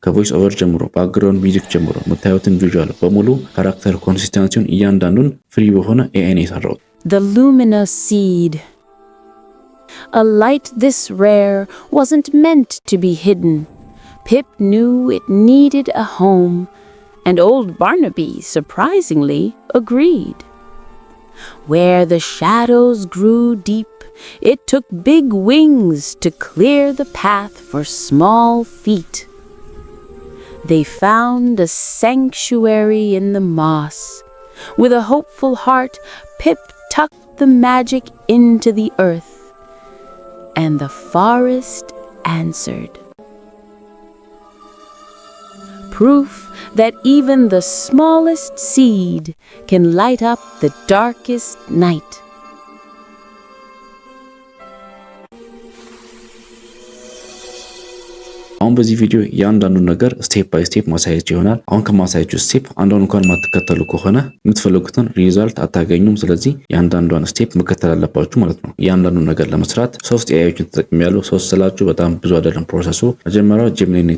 ከቮይስ ኦቨር ጀምሮ ባክግራውንድ ሚውዚክ ጀምሮ የምታዩትን ቪዥዋል በሙሉ ካራክተር ኮንሲስተንሲውን እያንዳንዱን ፍሪ በሆነ ኤአይ ነው የሰራው። The luminous seed. A light this rare wasn't meant to be hidden. Pip knew it needed a home, and old Barnaby surprisingly agreed. Where the shadows grew deep, it took big wings to clear the path for small feet. They found a sanctuary in the moss. With a hopeful heart, Pip tucked the magic into the earth, and the forest answered. Proof that even the smallest seed can light up the darkest night. አሁን በዚህ ቪዲዮ ያንዳንዱን ነገር ስቴፕ ባይ ስቴፕ ማሳየት ይሆናል። አሁን ከማሳያችሁ ስቴፕ አንዷን እንኳን ማትከተሉ ከሆነ የምትፈልጉትን ሪዛልት አታገኙም። ስለዚህ ያንዳንዷን ስቴፕ መከተል አለባችሁ ማለት ነው። ያንዳንዱን ነገር ለመስራት 3 ኤአይዎችን ተጠቅሜያለሁ። 3 ስላችሁ በጣም ብዙ አይደለም ፕሮሰሱ። መጀመሪያው ጀሚኒ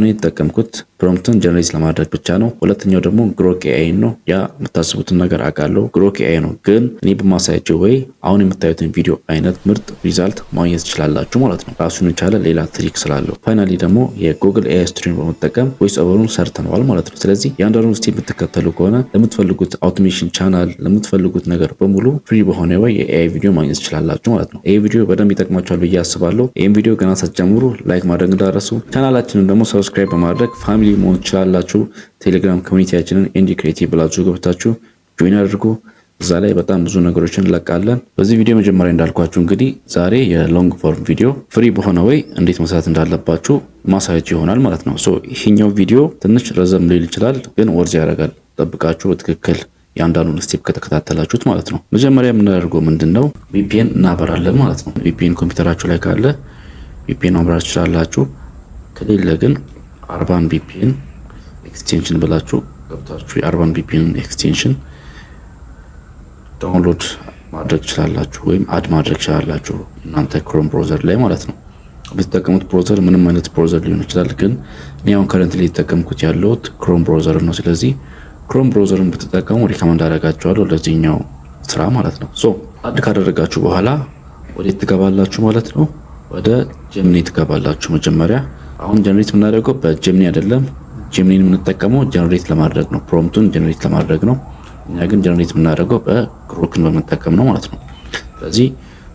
የተጠቀምኩት ፕሮምፕትን ጀነሬት ለማድረግ ብቻ ነው። ሁለተኛው ደግሞ ግሮክ ኤአይ ነው። ያ የምታስቡትን ነገር አውቃለሁ፣ ግሮክ ኤአይ ነው። ግን እኔ በማሳያችሁ ወይ አሁን የምታዩትን ቪዲዮ አይነት ምርጥ ሪዛልት ማግኘት ትችላላችሁ ማለት ነው። ራሱን የቻለ ሌላ ትሪክ ስላለው ፋይናሊ ደግሞ የጉግል ኤአይ ስትሪም በመጠቀም ቮይስ ኦቨሩን ሰርተነዋል ማለት ነው። ስለዚህ ያንዳንዱን ስቴፕ የምትከተሉ ከሆነ ለምትፈልጉት አውቶሜሽን ቻናል ለምትፈልጉት ነገር በሙሉ ፍሪ በሆነ ወይ የኤአይ ቪዲዮ ማግኘት ትችላላችሁ ማለት ነው። ይህ ቪዲዮ በደንብ ይጠቅማችኋል ብዬ አስባለሁ። ይህን ቪዲዮ ገና ሳትጀምሩ ላይክ ማድረግ እንዳትረሱ። ቻናላችንን ደግሞ ሰብስክራይብ በማድረግ ፋሚሊ መሆን ትችላላችሁ። ቴሌግራም ኮሚኒቲያችንን ኤንዲ ክሬቲቭ ብላችሁ ገብታችሁ ጆይን አድርጉ። እዛ ላይ በጣም ብዙ ነገሮችን እንለቃለን። በዚህ ቪዲዮ መጀመሪያ እንዳልኳችሁ እንግዲህ ዛሬ የሎንግ ፎርም ቪዲዮ ፍሪ በሆነ ወይ እንዴት መስራት እንዳለባችሁ ማሳየት ይሆናል ማለት ነው። ይሄኛው ቪዲዮ ትንሽ ረዘም ሊል ይችላል፣ ግን ወርዝ ያደርጋል። ጠብቃችሁ በትክክል ያንዳንዱን ስቴፕ ከተከታተላችሁት ማለት ነው። መጀመሪያ የምናደርገው ምንድነው ቪፒኤን እናበራለን ማለት ነው። ቪፒኤን ኮምፒውተራችሁ ላይ ካለ ቪፒኤን ማብራት ትችላላችሁ። ከሌለ ግን አርባን ቪፒኤን ኤክስቴንሽን ብላችሁ ገብታችሁ የአርባን ቪፒኤን ኤክስቴንሽን ዳውንሎድ ማድረግ ትችላላችሁ ወይም አድ ማድረግ ትችላላችሁ እናንተ ክሮም ብራውዘር ላይ ማለት ነው። ብትጠቀሙት ብራውዘር ምንም አይነት ብራውዘር ሊሆን ይችላል፣ ግን እኔ አሁን ከረንትሊ የተጠቀምኩት ያለሁት ክሮም ብራውዘር ነው። ስለዚህ ክሮም ብራውዘርን ብትጠቀሙ ሪከመንድ አደርጋችኋለሁ ለዚህኛው ስራ ማለት ነው። አድ ካደረጋችሁ በኋላ ወዴት ትገባላችሁ ማለት ነው? ወደ ጀሚኒ ትገባላችሁ። መጀመሪያ አሁን ጀነሬት የምናደርገው በጀሚኒ አይደለም። ጀሚኒን የምንጠቀመው ጀነሬት ለማድረግ ነው፣ ፕሮምፕቱን ጀነሬት ለማድረግ ነው። እኛ ግን ጀነሬት የምናደርገው በግሮክን በመጠቀም ነው ማለት ነው። ስለዚህ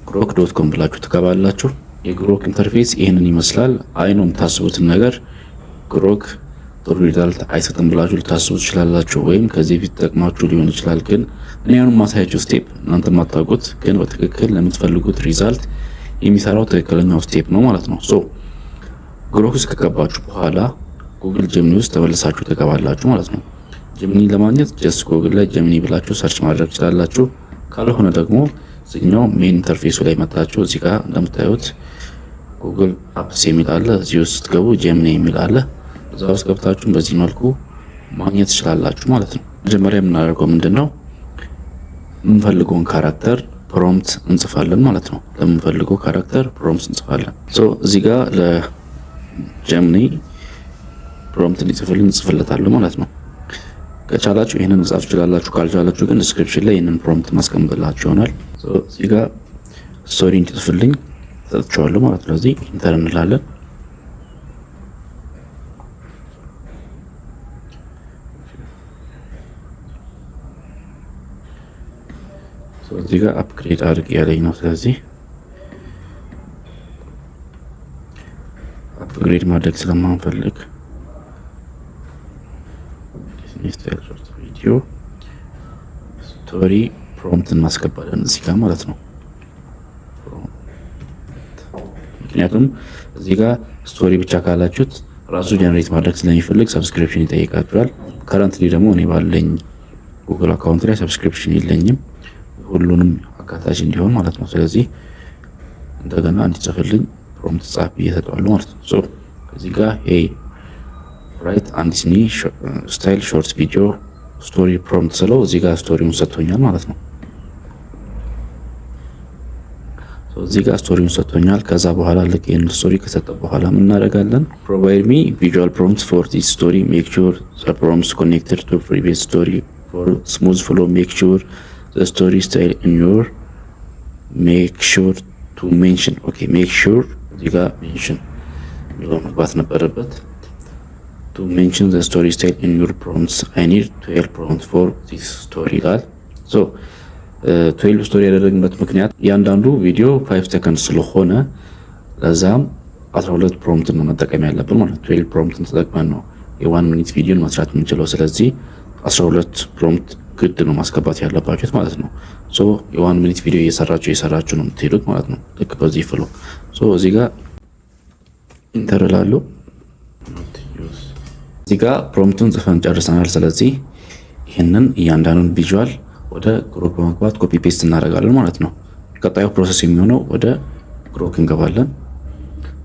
grok.com ብላችሁ ትገባላችሁ። የግሮክ ኢንተርፌስ ይሄንን ይመስላል። አይኑ የምታስቡትን ነገር ግሮክ ጥሩ ሪዛልት አይሰጥም ብላችሁ ልታስቡ ትችላላችሁ፣ ወይም ከዚህ በፊት ተጠቅማችሁ ሊሆን ይችላል። ግን እኔ አሁን ማሳያችሁ ስቴፕ እናንተ የማታውቁት ግን በትክክል ለምትፈልጉት ሪዛልት የሚሰራው ትክክለኛው ስቴፕ ነው ማለት ነው። ግሮክ ውስጥ ከገባችሁ በኋላ ጉግል ጀሚኒ ውስጥ ተመልሳችሁ ትገባላችሁ ማለት ነው። ጀሚኒ ለማግኘት ጀስት ጉግል ላይ ጀሚኒ ብላችሁ ሰርች ማድረግ ትችላላችሁ። ካልሆነ ደግሞ እዚህኛው ሜን ኢንተርፌሱ ላይ መጣችሁ እዚህ ጋር እንደምታዩት ጉግል አፕስ የሚል አለ። እዚህ ውስጥ ስትገቡ ጀሚኒ የሚል አለ። እዛ ውስጥ ገብታችሁ በዚህ መልኩ ማግኘት ትችላላችሁ ማለት ነው። መጀመሪያ የምናደርገው ምንድነው የምንፈልገውን ካራክተር ፕሮምፕት እንጽፋለን ማለት ነው። ለምንፈልገው ካራክተር ፕሮምፕት እንጽፋለን። እዚህ ጋር ለጀሚኒ ፕሮምፕት እንጽፍለታለሁ ማለት ነው። ከቻላችሁ ይሄንን መጻፍ ትችላላችሁ፣ ካልቻላችሁ ግን ዲስክሪፕሽን ላይ ይሄንን ፕሮምፕት ማስቀምጥላችሁ ይሆናል። እዚህ ጋር ስቶሪ እንጽፍልኝ ሰጥቻለሁ ማለት ነው። እዚህ ኢንተር እንላለን። እዚህ ጋር አፕግሬድ አድርግ ያለኝ ነው። ስለዚህ አፕግሬድ ማድረግ ስለማንፈልግ ቪዲዮ ስቶሪ ፕሮምፕት እናስገባለን እዚህ ጋር ማለት ነው። ምክንያቱም እዚህ ጋር ስቶሪ ብቻ ካላችሁት ራሱ ጀነሬት ማድረግ ስለሚፈልግ ሰብስክሪፕሽን ይጠይቃችኋል። ከረንትሊ ደግሞ እኔ ባለኝ ጉግል አካውንት ላይ ሰብስክሪፕሽን የለኝም፣ ሁሉንም አካታች እንዲሆን ማለት ነው። ስለዚህ እንደገና እንዲጽፍልኝ ፕሮምፕት ጻፍ እየሰጠዋለሁ ማለት ነው። እዚህ ጋር ራይት አንዲስኒ ስታይል ሾርት ቪዲዮ ስቶሪ ፕሮምፕት ስለው እዚህ ጋር ስቶሪውን ሰጥቶኛል ማለት ነው። እዚህ ጋር ስቶሪውን ሰጥቶኛል። ከዛ በኋላ ልክ ይህን ስቶሪ ከሰጠ በኋላ ምን እናደርጋለን? ፕሮቫይድ ሚ ቪዥዋል ፕሮምፕትስ ፎር ዲስ ስቶሪ ሜክ ሹር ዘ ፕሮምፕትስ ኮኔክትድ ቱ ፕሪቪየስ ስቶሪ ፎር ስሙዝ ፍሎ ሜክ ሹር ዘ ስቶሪ ስታይል ኢን ዮር ሜክ ሹር ቱ ሜንሽን። ኦኬ ሜክ ሹር እዚህ ጋር ሜንሽን የሚለው መግባት ነበረበት። ቱ ሜንሽን ዘ ስቶሪ ስታይል ኢን ዮር ፕሮምፕትስ አይ ኒድ 12 ፕሮምፕትስ ፎር ዲስ ስቶሪ ይላል። ሶ 12 ስቶሪ ያደረግንበት ምክንያት እያንዳንዱ ቪዲዮ 5 ሰከንድ ስለሆነ ለዛም 12 ፕሮምፕት ነው መጠቀም ያለብን ማለት ነው። 12 ፕሮምፕትን ተጠቅመን ነው የ1 ሚኒት ቪዲዮን መስራት የምንችለው። ስለዚህ 12 ፕሮምፕት ግድ ነው ማስገባት ያለባችሁት ማለት ነው። ሶ የ1 ሚኒት ቪዲዮ እየሰራችሁ ነው የምትሄዱት ማለት ነው። ልክ በዚህ ፍሎ ሶ እዚህ ጋር ኢንተር እላለሁ። እዚህ ጋር ፕሮምፕቱን ጽፈን ጨርሰናል። ስለዚህ ይህንን እያንዳንዱን ቪዥዋል ወደ ግሮክ በመግባት ኮፒ ፔስት እናደርጋለን ማለት ነው። ቀጣዩ ፕሮሰስ የሚሆነው ወደ ግሮክ እንገባለን።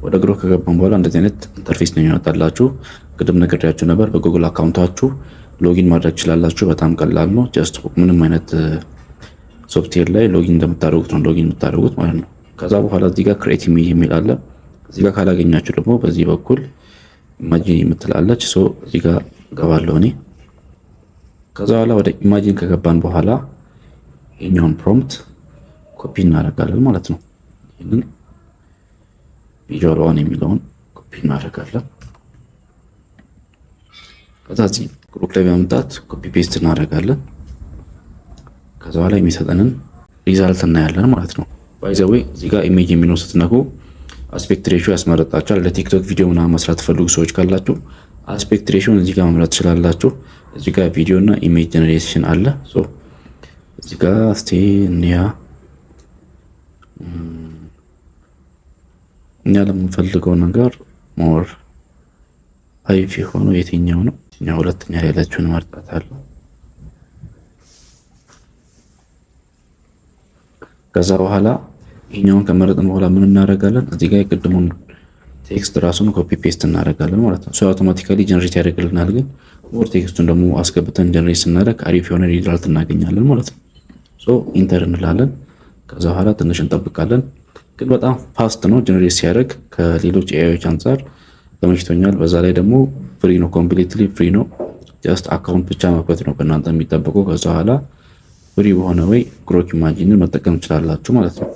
ወደ ግሮክ ከገባን በኋላ እንደዚህ አይነት ኢንተርፌስ ነው የሚመጣላችሁ። ቅድም ነግሬያችሁ ነበር። በጉግል አካውንታችሁ ሎጊን ማድረግ ትችላላችሁ። በጣም ቀላል ነው። ጀስት ምንም አይነት ሶፍትዌር ላይ ሎጊን እንደምታደርጉት ነው ሎጊን የምታደርጉት ማለት ነው። ከዛ በኋላ እዚህ ጋር ክሬት ኢሜጅ የሚል አለ። እዚህ ጋር ካላገኛችሁ ደግሞ በዚህ በኩል ኢማጂን የምትላለች ሶ እዚህ ጋር ገባለሁ እኔ። ከዛ በኋላ ወደ ኢማጂን ከገባን በኋላ ይሄኛውን ፕሮምፕት ኮፒ እናደርጋለን ማለት ነው። ይሄንን ቪዥዋል ዋን የሚለውን ኮፒ እናደርጋለን። ከዛ እዚህ ግሩፕ ላይ በመምጣት ኮፒ ፔስት እናደርጋለን። ከዛ በኋላ የሚሰጠንን ሪዛልት እናያለን ማለት ነው። ባይ ዘ ዌይ እዚህ ጋር ኢሜጅ የሚለው ስትነኩ አስፔክት ሬሽዮ ያስመረጣችኋል። ለቲክቶክ ቪዲዮ ምናምን መስራት ፈልጉ ሰዎች ካላችሁ አስፔክት ሬሽዮን እዚህ ጋር መምረጥ ትችላላችሁ። እዚህ ጋር ቪዲዮ እና ኢሜጅ ጀነሬሽን አለ። ሶ እዚህ ጋር እስቲ እንያ እኛ ለምንፈልገው ነገር ሞር አይቪ ሆኖ የትኛው ነው? እኛ ሁለተኛ ላይ ያለችውን መርጣታለሁ። ከዛ በኋላ ይሄኛውን ከመረጥን በኋላ ምን እናደርጋለን? እዚህ ጋር የቅድሙን ቴክስት ራሱን ኮፒ ፔስት እናደርጋለን ማለት ነው። ሶ አውቶማቲካሊ ጀነሬት ያደርግልናል። ግን ሞር ቴክስቱን ደግሞ አስገብተን ጀነሬት ስናደርግ አሪፍ የሆነ ሪዛልት እናገኛለን ማለት ነው። ሶ ኢንተር እንላለን። ከዛ በኋላ ትንሽ እንጠብቃለን። ግን በጣም ፋስት ነው ጀነሬት ሲያደርግ ከሌሎች ኤአይዎች አንጻር ተመችቶኛል። በዛ ላይ ደግሞ ፍሪ ነው፣ ኮምፕሊትሊ ፍሪ ነው። ጀስት አካውንት ብቻ መክፈት ነው ከእናንተ የሚጠበቀው። ከዛ በኋላ ፍሪ በሆነ ወይ ግሮክ ኢማጂንን መጠቀም ትችላላችሁ ማለት ነው።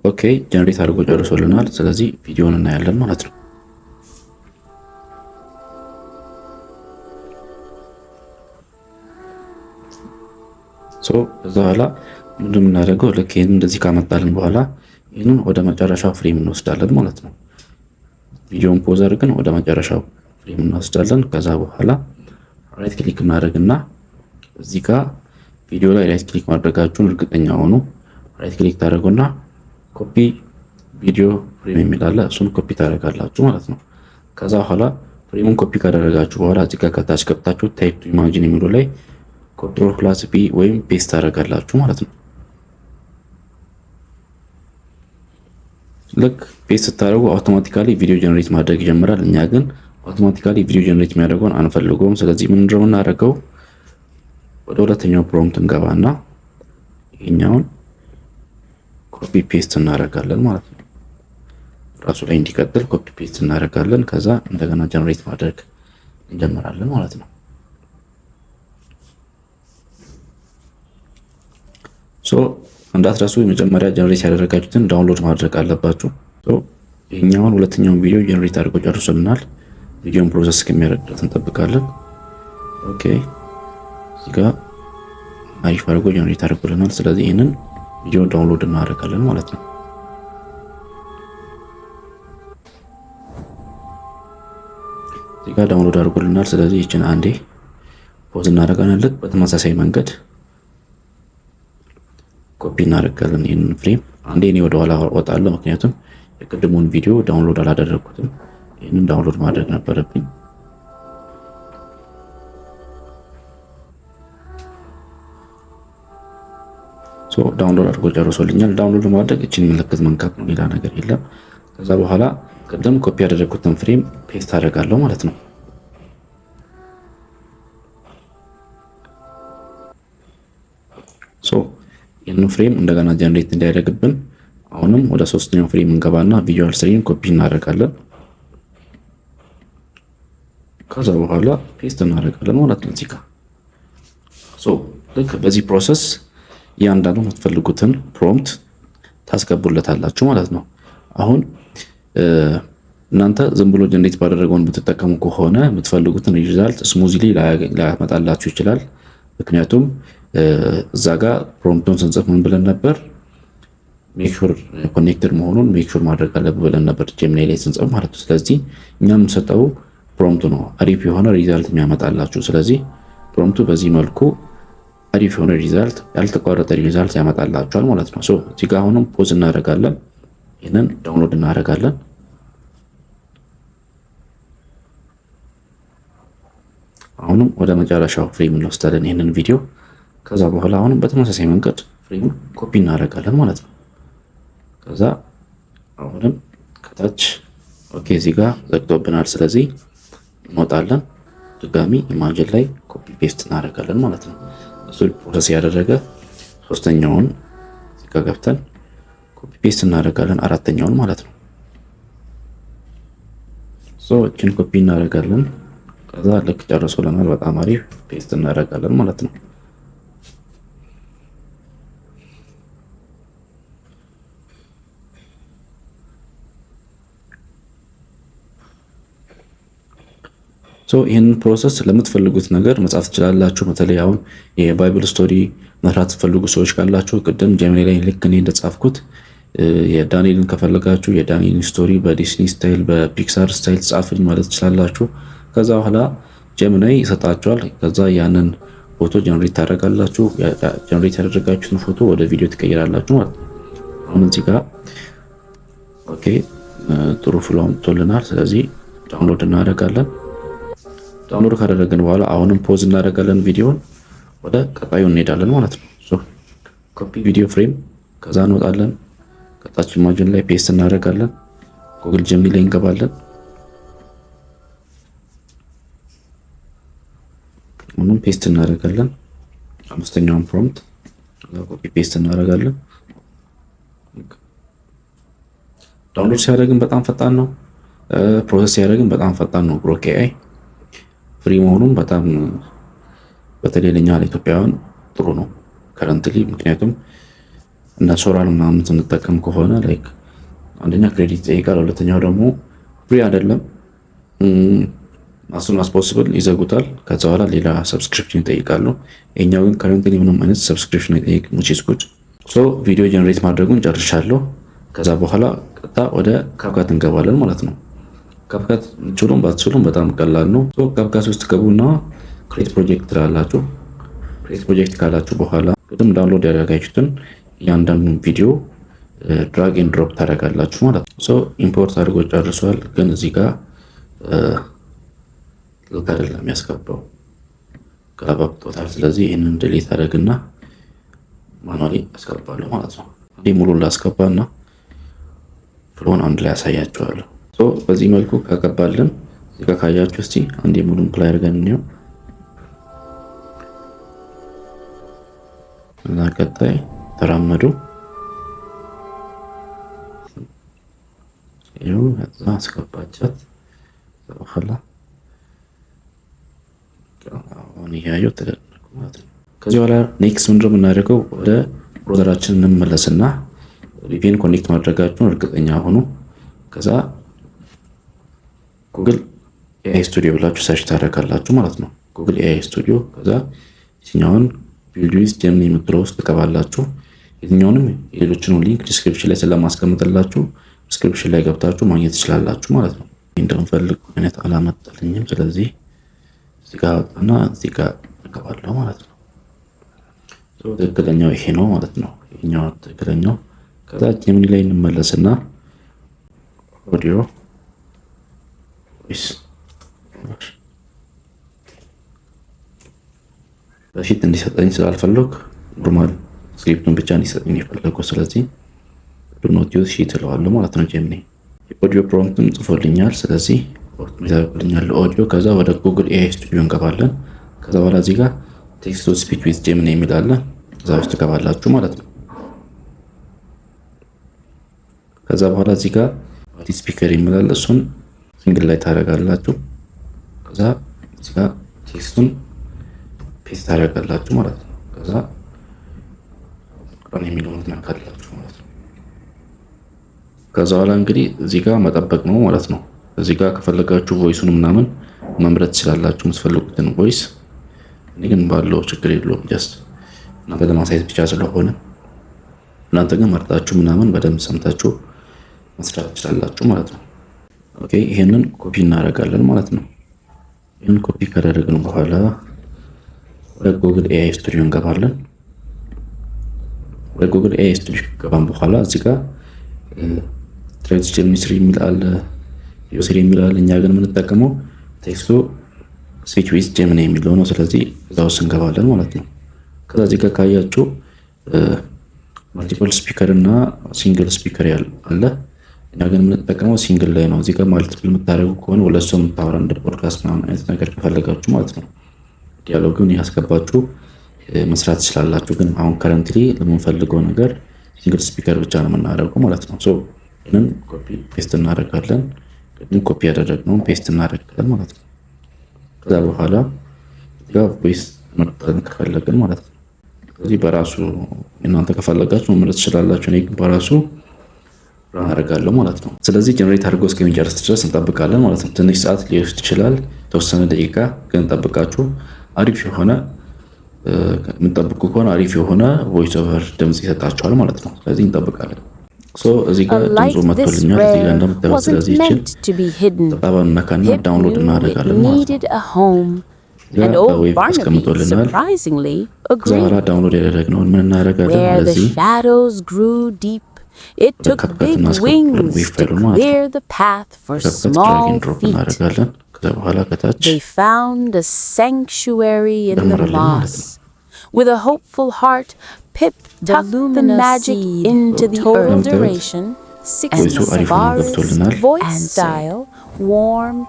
ኦኬ ጀነሬት አድርጎ ጨርሶልናል። ስለዚህ ቪዲዮውን እናያለን ማለት ነው። ሶ ከዛ በኋላ ምንድን የምናደርገው ልክ ይህን እንደዚህ ካመጣልን በኋላ ይህንን ወደ መጨረሻው ፍሬም እንወስዳለን ማለት ነው። ቪዲዮውን ፖዝ አድርገን ወደ መጨረሻው ፍሬም እንወስዳለን። ከዛ በኋላ ራይት ክሊክ እናደርግና እዚህ ጋር ቪዲዮ ላይ ራይት ክሊክ ማድረጋችሁን እርግጠኛ ሆኑ። ራይት ክሊክ ታደርጉና ኮፒ ቪዲዮ ፍሬም የሚል አለ። እሱን ኮፒ ታደርጋላችሁ ማለት ነው። ከዛ በኋላ ፍሬሙን ኮፒ ካደረጋችሁ በኋላ እዚህ ጋር ከታች ገብታችሁ ታይፕ ቱ ኢማጂን የሚለው ላይ ኮንትሮል ፕላስ ፒ ወይም ፔስት ታደርጋላችሁ ማለት ነው። ልክ ፔስት ስታደርጉ አውቶማቲካሊ ቪዲዮ ጀነሬት ማድረግ ይጀምራል። እኛ ግን አውቶማቲካሊ ቪዲዮ ጀነሬት የሚያደርገውን አንፈልገውም። ስለዚህ ምን እንደምናደርገው ወደ ሁለተኛው ፕሮምፕት እንገባና ይሄኛውን ኮፒ ፔስት እናደርጋለን ማለት ነው። ራሱ ላይ እንዲቀጥል ኮፒ ፔስት እናደርጋለን። ከዛ እንደገና ጀነሬት ማድረግ እንጀምራለን ማለት ነው። ሶ እንዳትረሱ የመጀመሪያ ጀነሬት ያደረጋችሁትን ዳውንሎድ ማድረግ አለባችሁ። ሶ ይሄኛውን ሁለተኛውን ቪዲዮ ጀነሬት አድርጎ ጨርሶልናል። ቪዲዮን ፕሮሰስ እስከሚያደርግ ድረስ እንጠብቃለን። ኦኬ እዚህ ጋር አሪፍ አድርጎ ጀነሬት አድርጎልናል። ስለዚህ ይሄንን ቪዲዮ ዳውንሎድ እናደርጋለን ማለት ነው። እዚህ ጋር ዳውንሎድ አድርጎልናል። ስለዚህ ይችን አንዴ ፖዝ እናደርጋለን። ልክ በተመሳሳይ መንገድ ኮፒ እናደርጋለን ይህንን ፍሬም። አንዴ እኔ ወደ ኋላ ወጣለሁ፣ ምክንያቱም የቅድሙን ቪዲዮ ዳውንሎድ አላደረግኩትም። ይህንን ዳውንሎድ ማድረግ ነበረብኝ። ሶ ዳውንሎድ አድርጎ ጨርሶልኛል። ዳውንሎድ ማድረግ እችን ምልክት መንካት ነው፣ ሌላ ነገር የለም። ከዛ በኋላ ቅድም ኮፒ ያደረግኩትን ፍሬም ፔስት አደርጋለሁ ማለት ነው። ሶ ይህንን ፍሬም እንደገና ጀነሬት እንዲያደርግብን አሁንም ወደ ሶስተኛው ፍሬም እንገባና ቪዥዋል ስቱዲዮን ኮፒ እናደርጋለን። ከዛ በኋላ ፔስት እናደርጋለን ማለት ነው እዚህ ጋር። ልክ በዚህ ፕሮሰስ እያንዳንዱ የምትፈልጉትን ፕሮምፕት ታስገቡለታላችሁ ማለት ነው። አሁን እናንተ ዝም ብሎ ጀነሬት ባደረገውን ብትጠቀሙ ከሆነ የምትፈልጉትን ሪዛልት ስሙዝሊ ላያመጣላችሁ ይችላል። ምክንያቱም እዛ ጋር ፕሮምፕቱን ስንጽፍ ምን ብለን ነበር? ሜክ ሹር ኮኔክትድ መሆኑን ሜክ ሹር ማድረግ አለብን ብለን ነበር ጄሚናይ ላይ ስንጽፍ ማለት ነው። ስለዚህ እኛ የምንሰጠው ፕሮምፕቱ ነው አሪፍ የሆነ ሪዛልት የሚያመጣላችሁ። ስለዚህ ፕሮምፕቱ በዚህ መልኩ አሪፍ የሆነ ሪዛልት፣ ያልተቋረጠ ሪዛልት ያመጣላችኋል ማለት ነው። እዚህ ጋር አሁንም ፖዝ እናደርጋለን፣ ይህንን ዳውንሎድ እናደርጋለን። አሁንም ወደ መጨረሻው ፍሬም እንወስዳለን ይህንን ቪዲዮ። ከዛ በኋላ አሁንም በተመሳሳይ መንገድ ፍሬሙን ኮፒ እናደርጋለን ማለት ነው። ከዛ አሁንም ከታች ኦኬ፣ እዚህ ጋር ዘግቶብናል። ስለዚህ እንወጣለን፣ ድጋሚ ኢማጅን ላይ ኮፒ ፔስት እናደርጋለን ማለት ነው። እሱ ፕሮሰስ ያደረገ ሶስተኛውን እዚህ ጋር ገብተን ኮፒ ፔስት እናደርጋለን፣ አራተኛውን ማለት ነው። እችን ኮፒ እናደርጋለን። ከዛ ልክ ጨርሶልናል። በጣም አሪፍ ፔስት እናደርጋለን ማለት ነው። ይህንን ፕሮሰስ ለምትፈልጉት ነገር መጻፍ ትችላላችሁ። በተለይ አሁን የባይብል ስቶሪ መስራት ትፈልጉ ሰዎች ካላችሁ ቅድም ጄሚናይ ላይ ልክ እኔ እንደጻፍኩት የዳንኤልን ከፈለጋችሁ የዳንኤልን ስቶሪ በዲስኒ ስታይል በፒክሳር ስታይል ጻፍልኝ ማለት ትችላላችሁ። ከዛ በኋላ ጄሚናይ ይሰጣችኋል። ከዛ ያንን ፎቶ ጀነሬት ታደርጋላችሁ። ጀነሬት ያደረጋችሁትን ፎቶ ወደ ቪዲዮ ትቀይራላችሁ ማለት ነው። አሁን እዚህ ጋር ኦኬ ጥሩ ፍሎ አምጥቶልናል። ስለዚህ ዳውንሎድ እናደርጋለን። ዳውንሎድ ካደረግን በኋላ አሁንም ፖዝ እናደርጋለን ቪዲዮን፣ ወደ ቀጣዩ እንሄዳለን ማለት ነው። ኮፒ ቪዲዮ ፍሬም፣ ከዛ እንወጣለን። ከታች ኢማጅን ላይ ፔስት እናደርጋለን። ጉግል ጄሚናይ ላይ እንገባለን። አሁንም ፔስት እናደርጋለን። አምስተኛውን ፕሮምፕት ኮፒ ፔስት እናደርጋለን። ዳውንሎድ ሲያደርግን በጣም ፈጣን ነው። ፕሮሰስ ሲያደርግን በጣም ፈጣን ነው። ግሮክ ኤአይ ፍሪ መሆኑን በጣም በተለይ ለኛ ለኢትዮጵያውያን ጥሩ ነው ከረንትሊ። ምክንያቱም እንደ ሶራል ምናምን ስንጠቀም ከሆነ ላይክ አንደኛ ክሬዲት ይጠይቃል፣ ሁለተኛው ደግሞ ፍሪ አይደለም። አሱን አስፖሲብል ይዘጉታል። ከዛ በኋላ ሌላ ሰብስክሪፕሽን ይጠይቃሉ። የኛው ግን ከረንትሊ ምንም አይነት ሰብስክሪፕሽን አይጠይቅም። which is good። ቪዲዮ ጀነሬት ማድረጉን ጨርሻለሁ። ከዛ በኋላ ቀጥታ ወደ ካፕካት እንገባለን ማለት ነው። ካፕካት ችሉም ባትችሉም በጣም ቀላል ነው። ካፕካት ውስጥ ገቡና ክሬት ፕሮጀክት ትላላችሁ። ክሬት ፕሮጀክት ካላችሁ በኋላ ቅድም ዳውንሎድ ያደረጋችሁትን እያንዳንዱን ቪዲዮ ድራግ ኤንድ ድሮፕ ታደርጋላችሁ ማለት ነው። ኢምፖርት አድርጎ ጨርሷል። ግን እዚህ ጋር ልክ አይደለም ያስገባው ጋባብቶታል። ስለዚህ ይህንን ዲሊት አደርግና ማኑዋሊ አስገባለሁ ማለት ነው። እንዲህ ሙሉ ላስገባና ፍሎን አንድ ላይ ያሳያችኋለሁ። በዚህ መልኩ ከገባልን እዚህ ጋር ካያችሁ እስቲ አንዴ ሙሉን ፕላይ አድርገን እንየው እና ቀጣይ ተራመዱ ይኸው እዛ አስገባቻት በኋላ አሁን ያየው ተደረገ ማለት ነው። ከዚህ በኋላ ኔክስት ምንድነው የምናደርገው? ወደ ብሮዘራችን እንመለስና ቪፒኤን ኮኔክት ማድረጋችሁን እርግጠኛ ሆኑ። ከዛ ጉግል ኤአይ ስቱዲዮ ብላችሁ ሰርች ታደርጋላችሁ ማለት ነው። ጉግል ኤአይ ስቱዲዮ። ከዛ የትኛውን ቢልድ ዊዝ ጄሚናይ የምትለው ውስጥ ትገባላችሁ። የትኛውንም የሌሎችን ሊንክ ዲስክሪፕሽን ላይ ስለማስቀምጥላችሁ ዲስክሪፕሽን ላይ ገብታችሁ ማግኘት ትችላላችሁ ማለት ነው። እንደምፈልግ አይነት አላመጣልኝም። ስለዚህ እዚህ ጋር እና እዚህ ጋር እገባለሁ ማለት ነው። ትክክለኛው ይሄ ነው ማለት ነው። ይሄኛው ትክክለኛው። ከዛ ጄሚናይ ላይ እንመለስና ኦዲዮ በፊት እንዲሰጠኝ ስላልፈለግ ኖርማል ስክሪፕቱን ብቻ እንዲሰጠኝ የፈለገው። ስለዚህ ዱ ኖት ዩዝ ሺት እለዋለሁ ማለት ነው። ጄሚናይ የኦዲዮ ፕሮምፕትም ጽፎልኛል። ስለዚህ ኦቶሜቲካሊ ኦዲዮ። ከዛ ወደ ጉግል ኤአይ ስቱዲዮ እንገባለን። ከዛ በኋላ እዚህ ጋር ቴክስት ቱ ስፒች ዊዝ ጄሚናይ የሚል አለ። እዛ ውስጥ ትገባላችሁ ማለት ነው። ከዛ በኋላ እዚህ ጋር አዲስ ስፒከር ይምላል እሱን ሲንግል ላይ ታደርጋላችሁ። ከዛ እዚህ ጋር ቴክስቱን ፔስት ታደርጋላችሁ ማለት ነው። ከዛ ራን የሚለውን ትነካላችሁ ማለት ነው። ከዛ በኋላ እንግዲህ እዚህ ጋር መጠበቅ ነው ማለት ነው። እዚህ ጋር ከፈለጋችሁ ቮይሱን ምናምን መምረጥ ትችላላችሁ የምትፈልጉትን ቮይስ። እኔ ግን ባለው ችግር የለውም ጀስት እናንተ ለማሳየት ብቻ ስለሆነ እናንተ ግን መርጣችሁ ምናምን በደንብ ሰምታችሁ መስራት ትችላላችሁ ማለት ነው። ኦኬ ይሄንን ኮፒ እናደርጋለን ማለት ነው። ይሄን ኮፒ ካደረግን በኋላ ወደ ጉግል ኤአይ ስቱዲዮ እንገባለን። ወደ ጉግል ኤአይ ስቱዲዮ ገባን በኋላ እዚህ ጋር ትሬት ጄሚኒ የሚል አለ፣ ዮሴሪ የሚል አለ። እኛ ግን የምንጠቀመው ቴክስቱ ስፒች ዊዝ ጄሚኒ የሚለው ነው። ስለዚህ እዛው ውስጥ እንገባለን ማለት ነው። ከዛ እዚህ ጋር ካያችሁ ማልቲፕል ስፒከር እና ሲንግል ስፒከር አለ። እኛ ግን የምንጠቀመው ሲንግል ላይ ነው። እዚህ ጋር ማልቲፕል የምታደርጉ ከሆነ ሁለት ሰው የምታወራ እንደ ፖድካስት ምናምን አይነት ነገር ከፈለጋችሁ ማለት ነው ዲያሎግን ያስገባችሁ መስራት ትችላላችሁ። ግን አሁን ከረንትሊ ለምንፈልገው ነገር ሲንግል ስፒከር ብቻ ነው የምናደርገው ማለት ነው። ሶ ይህንን ኮፒ ፔስት እናደርጋለን። ግን ኮፒ ያደረግነውን ፔስት እናደርጋለን ማለት ነው። ከዛ በኋላ ጋር ቮይስ መርጠን ከፈለግን ማለት ነው። ስለዚህ በራሱ እናንተ ከፈለጋችሁ መምረጥ ትችላላችሁ። እኔ ግን በራሱ ራን አደርጋለሁ ማለት ነው። ስለዚህ ጀነሬት አድርጎ እስከሚጨርስ ድረስ እንጠብቃለን ማለት ነው። ትንሽ ሰዓት ሊወስድ ይችላል፣ የተወሰነ ደቂቃ ግን እንጠብቃችሁ። አሪፍ የሆነ የምንጠብቁ ከሆነ አሪፍ የሆነ ቮይስ ኦቨር ድምጽ ይሰጣችኋል ማለት ነው። ስለዚህ እንጠብቃለን። እዚህ ጋር ድምፁ መጥቶልኛል። እዚህ ጋር እንደምታዩት ስለዚህ ይችላል ተጣባን ነካና ዳውንሎድ እናደርጋለን ማለት ነው። ዌብ አስቀምጦልናል። ከዛ በኋላ ዳውንሎድ ያደረግነውን ምን እናደርጋለን? ለዚህ It took big wings to clear the path for small feet. They found a sanctuary in the moss. With a hopeful heart, Pip tucked the magic into the earth. Duration, 6 bars, voice and style, warm,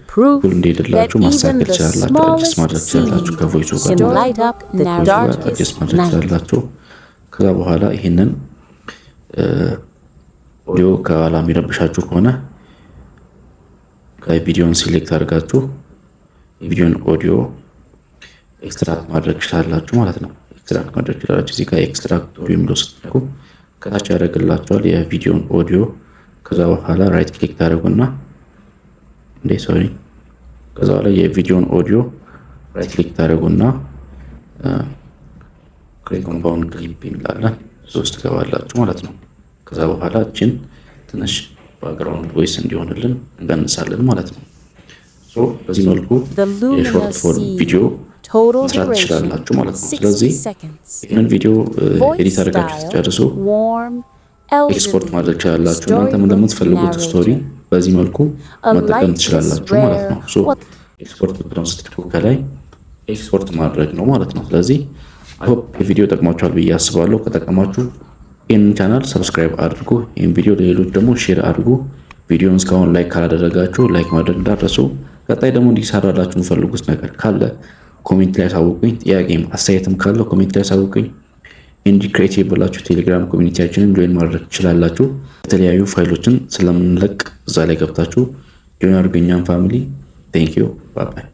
proof that even the smallest seed can light up the darkest night. ከዛ በኋላ ይሄንን ኦዲዮ ከኋላ የሚረብሻችሁ ከሆነ ከቪዲዮን ሲሌክት አድርጋችሁ የቪዲዮን ኦዲዮ ኤክስትራክት ማድረግ ትችላላችሁ ማለት ነው። ኤክስትራክት ማድረግ ትችላላችሁ። እዚህ ጋር ኤክስትራክት ኦዲዮ የሚለው ስትነኩ ከታች ያደርግላችኋል የቪዲዮን ኦዲዮ። ከዛ በኋላ ራይት ክሊክ ታደርጉና ከዛ በኋላ የቪዲዮን ኦዲዮ ራይት ክሊክ ታደርጉና ኮምፓውንድ ክሊፕ ይላል ሶስት ገባላችሁ ማለት ነው። ከዛ በኋላ እችን ትንሽ ባክግራውንድ ቮይስ እንዲሆንልን እንቀንሳለን ማለት ነው። ሶ በዚህ መልኩ የሾርት ፎርም ቪዲዮ መስራት ትችላላችሁ ማለት ነው። ስለዚህ ይህንን ቪዲዮ ኤዲት አድርጋችሁ ስትጨርሱ ኤክስፖርት ማድረግ ትችላላችሁ። እናንተ እንደምትፈልጉት ስቶሪ በዚህ መልኩ መጠቀም ትችላላችሁ ማለት ነው። ሶ ኤክስፖርት ብለን ስትልኩ ከላይ ኤክስፖርት ማድረግ ነው ማለት ነው። ስለዚህ አይሆፕ የቪዲዮ ጠቅማችኋል ብዬ አስባለሁ። ከጠቀማችሁ ይህንን ቻናል ሰብስክራይብ አድርጉ። ይህን ቪዲዮ ለሌሎች ደግሞ ሼር አድርጉ። ቪዲዮውን እስካሁን ላይክ ካላደረጋችሁ ላይክ ማድረግ እንዳትረሱ። ቀጣይ ደግሞ እንዲሰራላችሁ የምፈልጉት ነገር ካለ ኮሜንት ላይ አሳውቁኝ። ጥያቄም አስተያየትም ካለ ኮሜንት ላይ አሳውቁኝ። ኢንዲ ክሬቲቭ ብላችሁ ቴሌግራም ኮሚኒቲያችንን ጆይን ማድረግ ትችላላችሁ። የተለያዩ ፋይሎችን ስለምንለቅ እዛ ላይ ገብታችሁ ጆይን አድርጉ። እኛም ፋሚሊ ቴንክ ዩ ባይ ባይ።